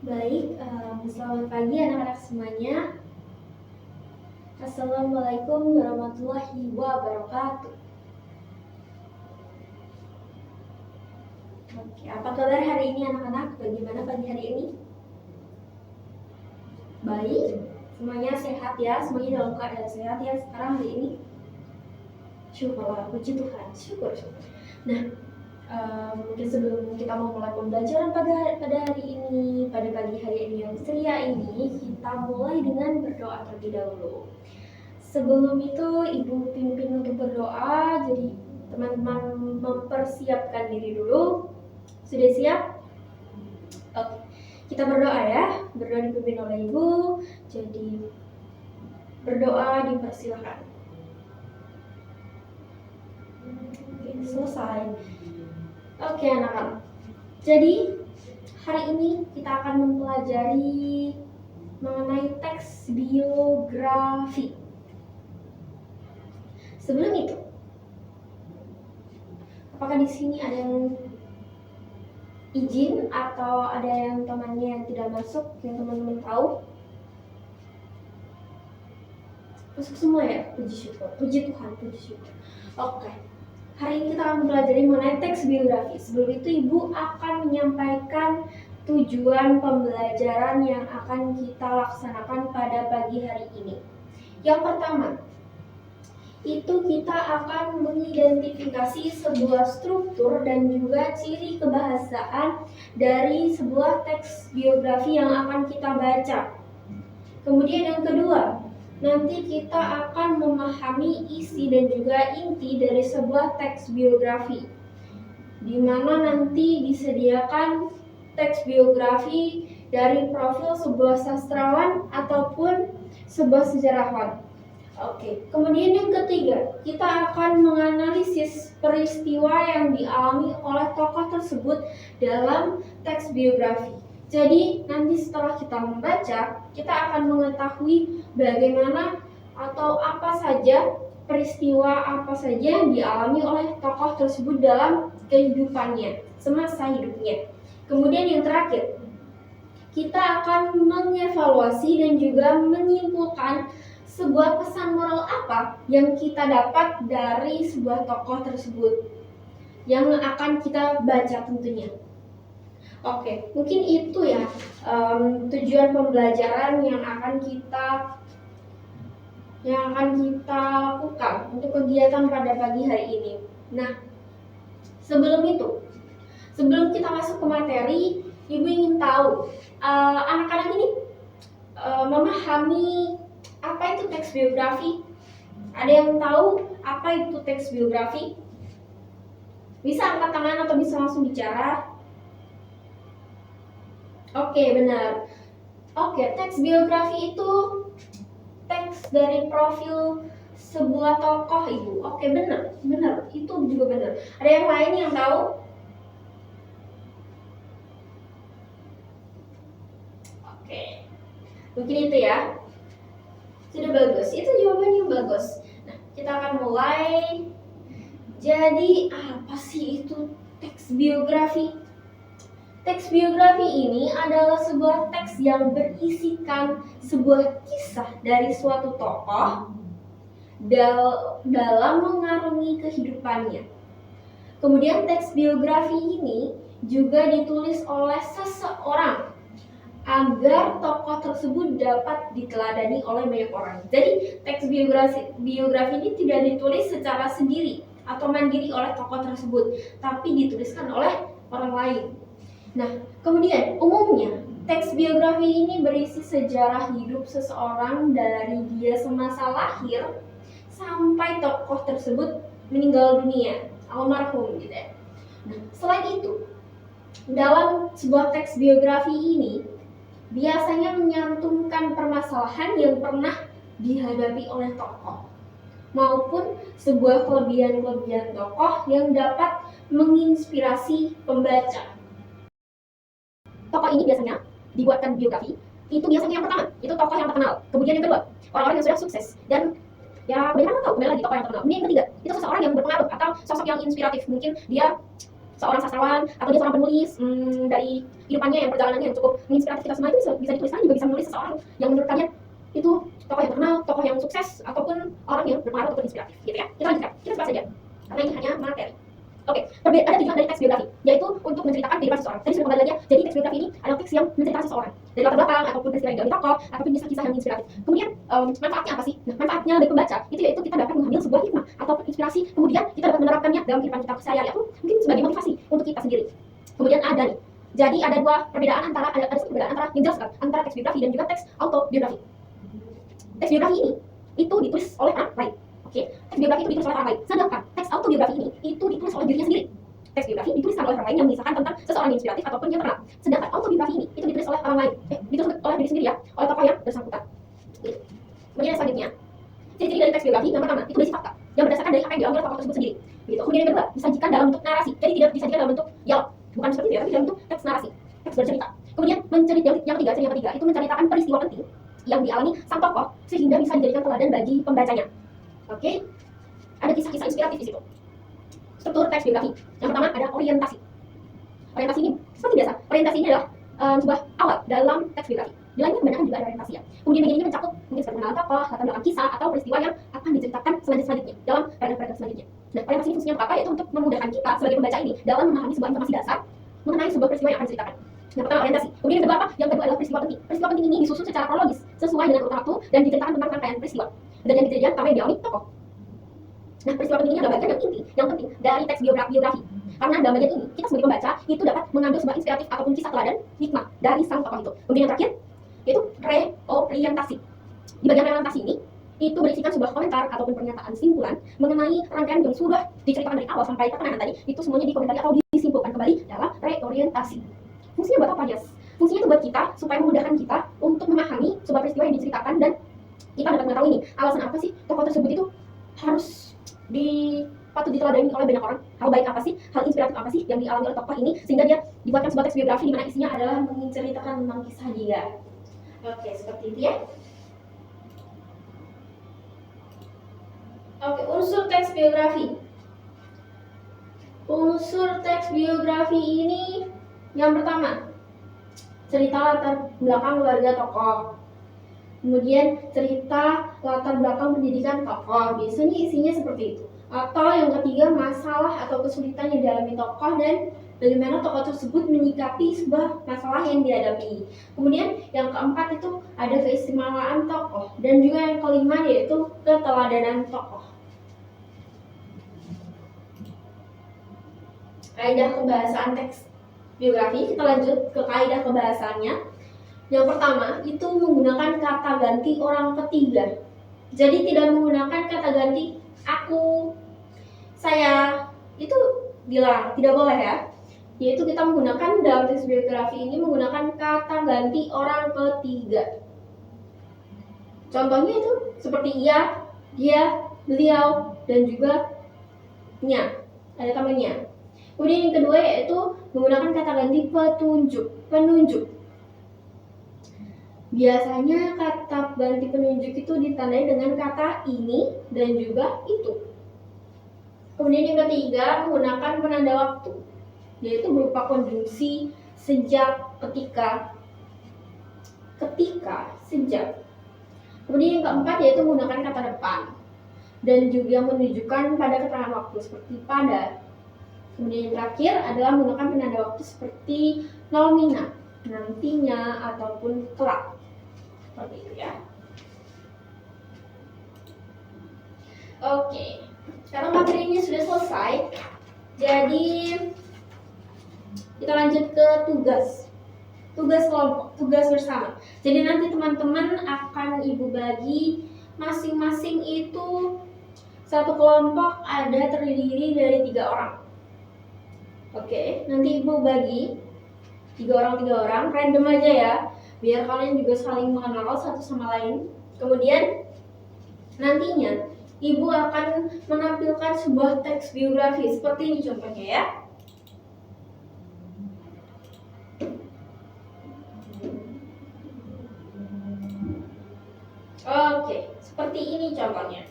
Baik, selamat pagi anak-anak semuanya. Assalamualaikum warahmatullahi wabarakatuh. Oke, apa kabar hari ini anak-anak? Bagaimana pagi hari ini? Baik, semuanya sehat ya, semuanya dalam keadaan sehat ya sekarang hari ini. Syukurlah, puji Tuhan, syukur. Nah, mungkin sebelum kita mau mulai pembelajaran pada hari ini, pada pagi hari ini yang ceria ini, kita mulai dengan berdoa terlebih dahulu. Sebelum itu Ibu pimpin untuk berdoa, jadi teman-teman mempersiapkan diri dulu. Sudah siap? Oke, kita berdoa ya. Berdoa dipimpin oleh Ibu, jadi berdoa dipersilakan. Oke, selesai. Oke anak-anak, jadi hari ini kita akan mempelajari mengenai teks biografi. Sebelum itu, apakah di sini ada yang izin atau ada yang temannya yang tidak masuk, yang teman-teman tahu? Masuk semua ya? Puji syukur, puji Tuhan, puji syukur. Oke, hari ini kita akan mempelajari mengenai teks biografi. Sebelum itu Ibu akan menyampaikan tujuan pembelajaran yang akan kita laksanakan pada pagi hari ini. Yang pertama, itu kita akan mengidentifikasi sebuah struktur dan juga ciri kebahasaan dari sebuah teks biografi yang akan kita baca. Kemudian yang kedua, nanti kita akan memahami isi dan juga inti dari sebuah teks biografi, di mana nanti disediakan teks biografi dari profil sebuah sastrawan ataupun sebuah sejarawan. Oke, kemudian yang ketiga, kita akan menganalisis peristiwa yang dialami oleh tokoh tersebut dalam teks biografi. Jadi nanti setelah kita membaca, kita akan mengetahui bagaimana atau apa saja peristiwa apa saja yang dialami oleh tokoh tersebut dalam kehidupannya, semasa hidupnya. Kemudian yang terakhir, kita akan mengevaluasi dan juga menyimpulkan sebuah pesan moral apa yang kita dapat dari sebuah tokoh tersebut yang akan kita baca tentunya. Oke, mungkin itu ya tujuan pembelajaran yang akan kita lakukan untuk kegiatan pada pagi hari ini. Nah, sebelum kita masuk ke materi, Ibu ingin tahu anak-anak ini memahami apa itu teks biografi? Ada yang tahu apa itu teks biografi? Bisa angkat tangan atau bisa langsung bicara? Oke, benar. Oke, teks biografi itu teks dari profil sebuah tokoh, Ibu. Oke, benar. Itu juga benar. Ada yang lain yang tahu? Oke, mungkin itu ya. Sudah bagus, itu jawabannya bagus. Nah, kita akan mulai. Jadi, apa sih itu teks biografi? Teks biografi ini adalah sebuah teks yang berisikan sebuah kisah dari suatu tokoh dalam mengarungi kehidupannya. Kemudian teks biografi ini juga ditulis oleh seseorang agar tokoh tersebut dapat diteladani oleh banyak orang. Jadi teks biografi ini tidak ditulis secara sendiri atau mandiri oleh tokoh tersebut, tapi dituliskan oleh orang lain. Nah, kemudian umumnya teks biografi ini berisi sejarah hidup seseorang dari dia semasa lahir sampai tokoh tersebut meninggal dunia, almarhum gitu ya. Nah, selain itu, dalam sebuah teks biografi ini biasanya menyantumkan permasalahan yang pernah dihadapi oleh tokoh maupun sebuah kelebihan-kelebihan tokoh yang dapat menginspirasi pembaca. Tokoh ini biasanya dibuatkan biografi, itu biasanya yang pertama, itu tokoh yang terkenal. Kemudian yang kedua, orang-orang yang sudah sukses dan ya banyak orang tahu kembali lagi tokoh yang terkenal. Kemudian yang ketiga, itu seseorang yang berpengaruh atau sosok yang inspiratif. Mungkin dia seorang sastrawan atau dia seorang penulis dari kehidupannya yang perjalanannya yang cukup menginspirasi kita semua, itu bisa dituliskan juga bisa menulis seseorang yang menurut kalian itu tokoh yang terkenal, tokoh yang sukses, ataupun orang yang berpengaruh ataupun inspiratif gitu ya. Kita lanjutkan, kita bahas saja karena ini hanya materi. Oke, ada tujuan dari teks biografi, yaitu untuk menceritakan kehidupan seseorang. Tadi sudah kembali lagi ya, jadi teks biografi ini adalah teks yang menceritakan seseorang dari latar belakang ataupun peristiwa yang dialami tokoh ataupun kisah-kisah yang inspiratif. Kemudian manfaatnya apa sih? Nah, manfaatnya bagi pembaca itu yaitu kita dapat mengambil sebuah hikmah ataupun inspirasi, kemudian kita dapat menerapkannya dalam kehidupan kita sehari-hari atau mungkin sebagai motivasi untuk kita sendiri. Kemudian ada nih, jadi ada dua perbedaan antara yang jelas antara teks biografi dan juga teks autobiografi. Teks biografi ini itu ditulis oleh orang lain. Oke, teks biografi itu ditulis oleh orang lain. Sedangkan teks autobiografi ini itu ditulis oleh dirinya sendiri. Teks biografi dituliskan oleh orang lain yang mengisahkan tentang seseorang yang inspiratif ataupun yang terkenal. Sedangkan autobiografi ini itu ditulis oleh orang lain. Ditulis oleh diri sendiri ya, oleh tokoh yang bersangkutan. Gitu. Kemudian selanjutnya, ciri-ciri dari teks biografi yang pertama itu berisi fakta yang berdasarkan dari apa yang dialami oleh tokoh tersebut sendiri. Gitu. Kemudian yang kedua, disajikan dalam bentuk narasi. Jadi tidak disajikan dalam bentuk dialog, bukan seperti itu ya, tapi dalam bentuk teks narasi, teks bercerita. Kemudian yang ketiga itu menceritakan peristiwa penting yang dialami sang tokoh sehingga bisa dijadikan teladan bagi pembacanya. Oke, ada kisah-kisah inspiratif di situ. Struktur teks biografi. Yang pertama ada orientasi. Orientasi ini seperti biasa. Orientasi ini adalah sebuah awal dalam teks biografi. Di lainnya kebanyakan juga ada orientasi ya. Kemudian bagian ini mencakup mungkin seperti mengenal tokoh, latar belakang kisah atau peristiwa yang akan diceritakan selanjutnya dalam paragraf selanjutnya. Nah, orientasi ini fungsinya apa? Yaitu untuk memudahkan kita sebagai pembaca ini dalam memahami sebuah informasi dasar mengenai sebuah peristiwa yang akan diceritakan. Yang pertama orientasi. Kemudian yang kedua apa? Yang kedua adalah peristiwa penting. Peristiwa penting ini disusun secara kronologis sesuai dengan urutan waktu dan diceritakan tentang rangkaian peristiwa dan yang kejadian apa yang dialami tokoh. Nah, peristiwa penting ini adalah bagian yang inti, yang penting dari teks biografi. Karena dalam bagian ini, kita sebagai pembaca itu dapat mengambil sebuah inspiratif ataupun kisah teladan hikmah dari sang tokoh itu. Kemudian yang terakhir, yaitu reorientasi. Di bagian reorientasi ini, itu berisikan sebuah komentar ataupun pernyataan simpulan mengenai rangkaian yang sudah diceritakan dari awal sampai ketenangan tadi, itu semuanya dikomentari atau disimpulkan kembali dalam reorientasi. Fungsinya buat apa, Yas? Fungsinya itu buat kita, supaya memudahkan kita untuk memahami sebuah peristiwa yang diceritakan dan kita dapat mengetahui ini, alasan apa sih tokoh tersebut itu harus patut diteladani oleh banyak orang. Hal baik apa sih, hal inspiratif apa sih yang dialami oleh tokoh ini sehingga dia dibuatkan sebuah teks biografi di mana isinya adalah menceritakan tentang kisah dia. Oke, seperti itu ya. Oke, unsur teks biografi. Unsur teks biografi ini yang pertama, cerita latar belakang keluarga tokoh. Kemudian cerita latar belakang pendidikan tokoh, biasanya isinya seperti itu. Atau yang ketiga, masalah atau kesulitan yang dialami tokoh dan bagaimana tokoh tersebut menyikapi sebuah masalah yang dihadapi. Kemudian yang keempat itu ada keistimewaan tokoh, dan juga yang kelima yaitu keteladanan tokoh. Kaidah kebahasaan teks biografi, kita lanjut ke kaidah kebahasaannya. Yang pertama itu menggunakan kata ganti orang ketiga. Jadi tidak menggunakan kata ganti aku, saya, itu dilarang, tidak boleh ya. Yaitu kita menggunakan dalam teks biografi ini menggunakan kata ganti orang ketiga. Contohnya itu seperti ia, dia, beliau, dan juga nya, ada tambahnya. Kemudian yang kedua yaitu menggunakan kata ganti penunjuk. Biasanya kata ganti penunjuk itu ditandai dengan kata ini dan juga itu. Kemudian yang ketiga menggunakan penanda waktu, yaitu berupa konjungsi sejak, ketika, sejak. Kemudian yang keempat yaitu menggunakan kata depan dan juga menunjukkan pada keterangan waktu seperti pada. Kemudian yang terakhir adalah menggunakan penanda waktu seperti nomina, nantinya, ataupun kelak. Seperti itu ya. Oke, sekarang materinya sudah selesai. Jadi kita lanjut ke tugas kelompok, tugas bersama. Jadi nanti teman-teman akan ibu bagi masing-masing itu satu kelompok ada terdiri dari 3 orang. Oke, nanti ibu bagi 3 orang, random aja ya, biar kalian juga saling mengenal satu sama lain. Kemudian nantinya ibu akan menampilkan sebuah teks biografi seperti ini contohnya ya. Oke, seperti ini contohnya.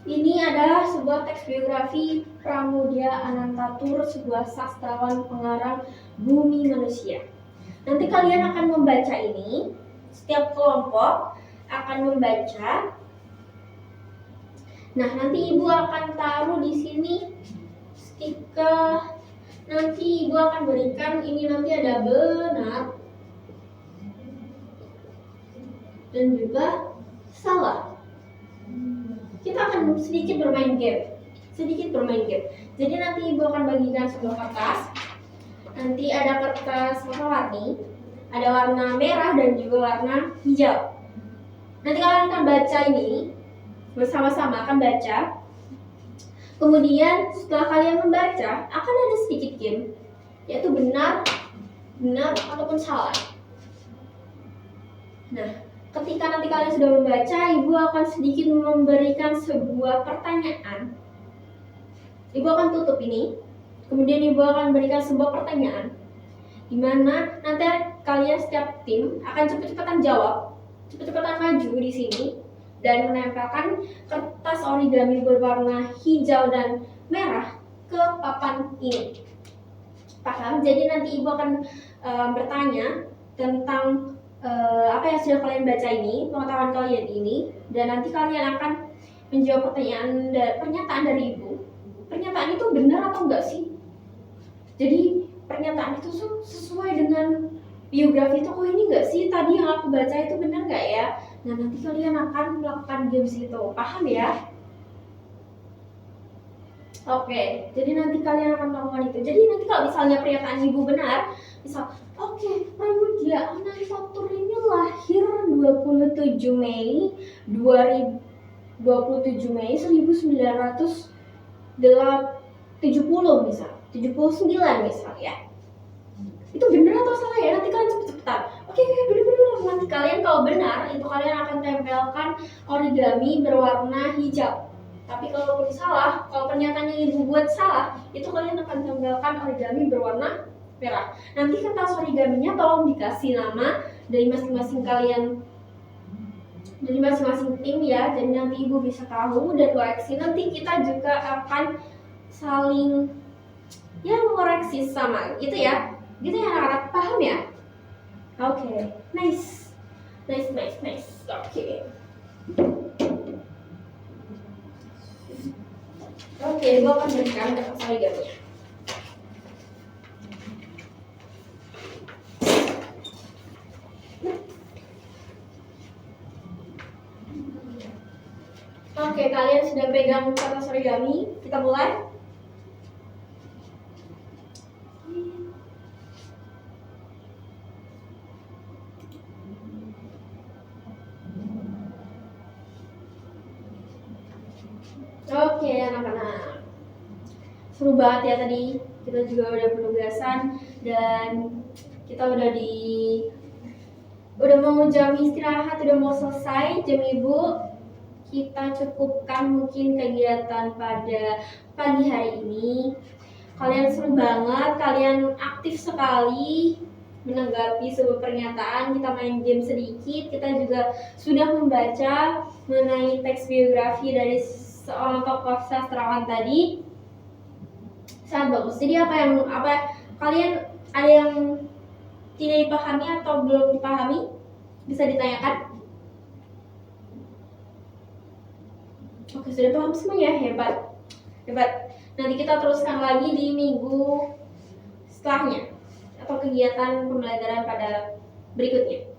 Ini adalah sebuah teks biografi Pramudia Anantatur, sebuah sastrawan pengarang Bumi Manusia. Nanti kalian akan membaca ini, setiap kelompok akan membaca. Nah, nanti ibu akan taruh di sini stiker. Nanti ibu akan berikan ini, nanti ada benar dan juga salah. Kita akan sedikit bermain game. Jadi nanti ibu akan bagikan sebuah kertas. Nanti ada kertas warna-warni, ada warna merah dan juga warna hijau. Nanti kalian akan baca ini bersama-sama, akan baca. Kemudian setelah kalian membaca, akan ada sedikit game, yaitu benar ataupun salah. Nah, ketika nanti kalian sudah membaca, ibu akan sedikit memberikan sebuah pertanyaan. Ibu akan tutup ini, kemudian ibu akan berikan sebuah pertanyaan, di mana nanti kalian setiap tim akan cepet-cepetan jawab, cepet-cepetan maju di sini dan menempelkan kertas origami berwarna hijau dan merah ke papan ini. Paham? Jadi nanti ibu akan bertanya tentang apa yang sudah kalian baca ini, pengetahuan kalian ini, dan nanti kalian akan menjawab pernyataan dari ibu. Pernyataan itu benar atau enggak sih? Jadi pernyataan itu sesuai dengan biografi tokoh ini enggak sih? Tadi yang aku baca itu benar enggak ya? Nah, nanti kalian akan melakukan games itu. Paham ya? Oke, jadi nanti kalian akan melakukan itu. Jadi nanti kalau misalnya pernyataan ibu benar, misal, Pramudia Anantatur ini lahir 27 Mei 1970 misal, 79 misal ya. Itu benar atau salah ya? Nanti kalian cepet-cepetan. Oke, benar. Nanti kalian kalau benar, itu kalian akan tempelkan origami berwarna hijau. Tapi kalau salah, kalau pernyataannya ibu buat salah, itu kalian akan tempelkan origami berwarna merah. Nanti kertas origaminya tolong dikasih nama dari masing-masing kalian, dari masing-masing tim ya. Jadi nanti ibu bisa tahu dan koreksi. Nanti kita juga akan saling mengoreksi sama gitu ya anak-anak, paham ya? Oke, nice. Oke, gue akan berikan kertas origaminya. Oke, kalian sudah pegang kertas origami, kita mulai. Oke, anak-anak, seru banget ya tadi. Kita juga udah penugasan dan kita udah mau jam istirahat, udah mau selesai jam ibu. Kita cukupkan mungkin kegiatan pada pagi hari ini. Kalian seru banget, kalian aktif sekali menanggapi sebuah pernyataan. Kita main game sedikit, kita juga sudah membaca mengenai teks biografi dari seorang tokoh sastrawan tadi. Sangat bagus. Jadi apa kalian ada yang tidak dipahami atau belum dipahami? Bisa ditanyakan. Oke, sudah paham semua ya? Hebat. Nanti kita teruskan lagi di minggu setelahnya atau kegiatan pembelajaran pada berikutnya.